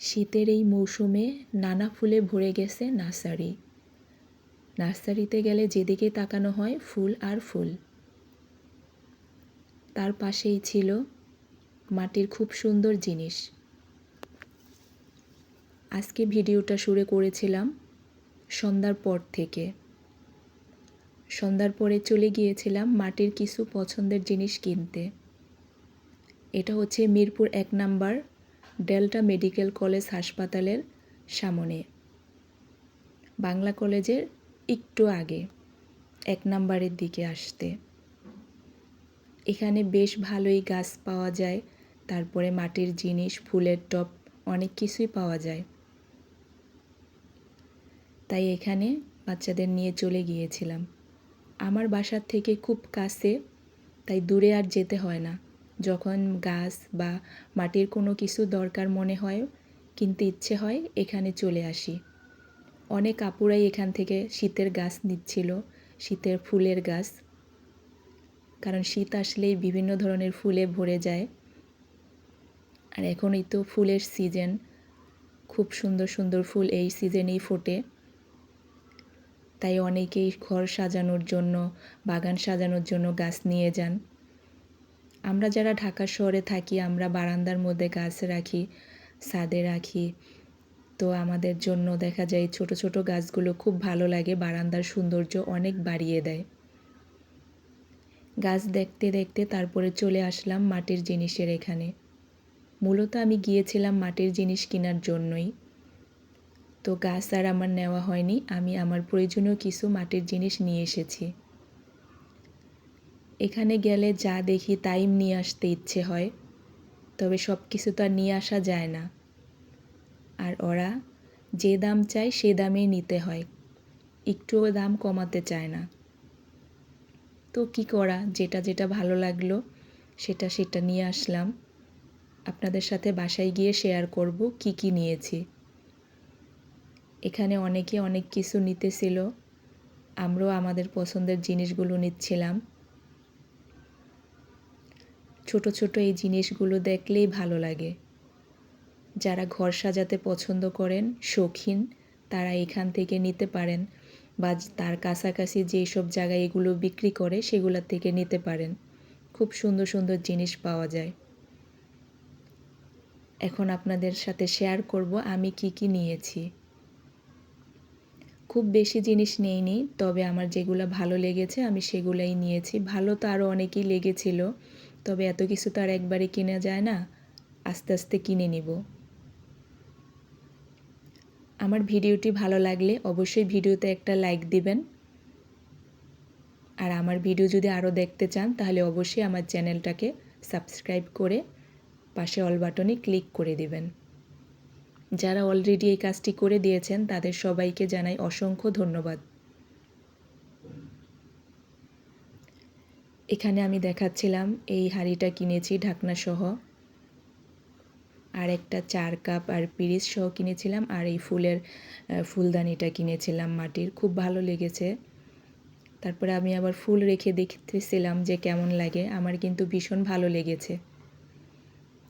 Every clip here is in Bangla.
শীতের এই মৌসুমে নানা ফুলে ভরে গেছে নার্সারি। নার্সারিতে গেলে যেদিকে তাকানো হয় ফুল আর ফুল। তার পাশেই ছিল মাটির খুব সুন্দর জিনিস। আজকে ভিডিওটা শুরু করেছিলাম সন্ধ্যার পর থেকে। সন্ধ্যার পরে চলে গিয়েছিলাম মাটির কিছু পছন্দের জিনিস কিনতে। এটা হচ্ছে Mirpur 1 number delta medical college হাসপাতালের সামনে, বাংলা কলেজের একটু আগে 1 নাম্বারের দিকে আসতে। এখানে বেশ ভালোই গাছ পাওয়া যায়, তারপরে মাটির জিনিস, ফুলের টব, অনেক কিছুই পাওয়া যায়। তাই এখানে বাচ্চাদের নিয়ে চলে গিয়েছিলাম। আমার বাসার থেকে খুব কাছে, তাই দূরে আর যেতে হয় না। যখন গাছ বা মাটির কোনো কিছু দরকার মনে হয়, কিনতে ইচ্ছে হয়, এখানে চলে আসি। অনেক আপুরাই এখান থেকে শীতের গাছ নিচ্ছিল, শীতের ফুলের গাছ। কারণ শীত আসলেই বিভিন্ন ধরনের ফুলে ভরে যায়। আর এখনই তো ফুলের সিজন, খুব সুন্দর সুন্দর ফুল এই সিজনেই ফোটে। তাই অনেকেই ঘর সাজানোর জন্য, বাগান সাজানোর জন্য গাছ নিয়ে যান। আমরা যারা ঢাকা শহরে থাকি, আমরা বারান্দার মধ্যে গাছ রাখি, ছাদে রাখি। তো আমাদের জন্য দেখা যায় ছোট ছোট গাছগুলো খুব ভালো লাগে, বারান্দার সৌন্দর্য অনেক বাড়িয়ে দেয়। গাছ দেখতে দেখতে তারপরে চলে আসলাম মাটির জিনিসের এখানে। মূলত আমি গিয়েছিলাম মাটির জিনিস কেনার জন্যই। তো গাছ আর আমার নেওয়া হয়নি, আমি আমার প্রয়োজনীয় কিছু মাটির জিনিস নিয়ে এসেছি। এখানে গেলে যা দেখি তাই নিয়ে আসতে ইচ্ছে হয়, তবে সব কিছু তো আর নিয়ে আসা যায় না। আর ওরা যে দাম চায় সে দামেই নিতে হয়, একটুও দাম কমাতে চায় না। তো কি করা, যেটা যেটা ভালো লাগলো সেটা নিয়ে আসলাম। আপনাদের সাথে বাসায় গিয়ে শেয়ার করব কি কি নিয়েছি। এখানে অনেকে অনেক কিছু নিতেছিল, আমরাও আমাদের পছন্দের জিনিসগুলো নিচ্ছিলাম। ছোট ছোট এই জিনিসগুলো দেখলেই ভালো লাগে। যারা ঘর সাজাতে পছন্দ করেন, শৌখিন, তারা এখান থেকে নিতে পারেন, বা তার কাছাকাছি যেই সব জায়গায় এগুলো বিক্রি করে সেগুলোর থেকে নিতে পারেন। খুব সুন্দর সুন্দর জিনিস পাওয়া যায়। এখন আপনাদের সাথে শেয়ার করব আমি কি কি নিয়েছি। খুব বেশি জিনিস নেইনি, তবে আমার যেগুলো ভালো লেগেছে আমি সেগুলাই নিয়েছি। ভালো তো আরও অনেকই লেগেছিল, তবে এত কিছু তো আর একবারে কিনা যায় না, আস্তে আস্তে কিনে নিব। আমার ভিডিওটি ভালো লাগলে অবশ্যই ভিডিওতে একটা লাইক দিবেন। আর আমার ভিডিও যদি আরও দেখতে চান তাহলে অবশ্যই আমার চ্যানেলটাকে সাবস্ক্রাইব করে পাশে অল বাটনে ক্লিক করে দিবেন। যারা অলরেডি এই কাজটি করে দিয়েছেন তাদের সবাইকে জানাই অসংখ্য ধন্যবাদ। এখানে আমি দেখাচ্ছিলাম এই হাঁড়িটা কিনেছি ঢাকনা সহ, আর একটা 4 কাপ আর পিরিচ সহ কিনেছিলাম, আর এই ফুলদানিটা কিনেছিলাম মাটির, খুব ভালো লেগেছে। তারপরে আমি আবার ফুল রেখে দেখতেছিলাম যে কেমন লাগে, আমার কিন্তু ভীষণ ভালো লেগেছে।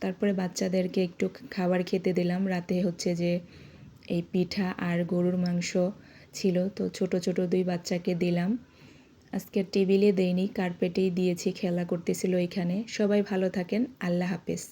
তারপরে বাচ্চাদেরকে একটু খাবার খেতে দিলাম। রাতে হচ্ছে যে এই পিঠা আর গরুর মাংস ছিল, তো ছোট ছোট 2 বাচ্চাকে দিলাম। আজকে টেবিলে দেইনি, কার্পেটেই দিয়েছি, খেলা করতেছিল এখানে। সবাই ভালো থাকেন, আল্লাহ হাফেজ।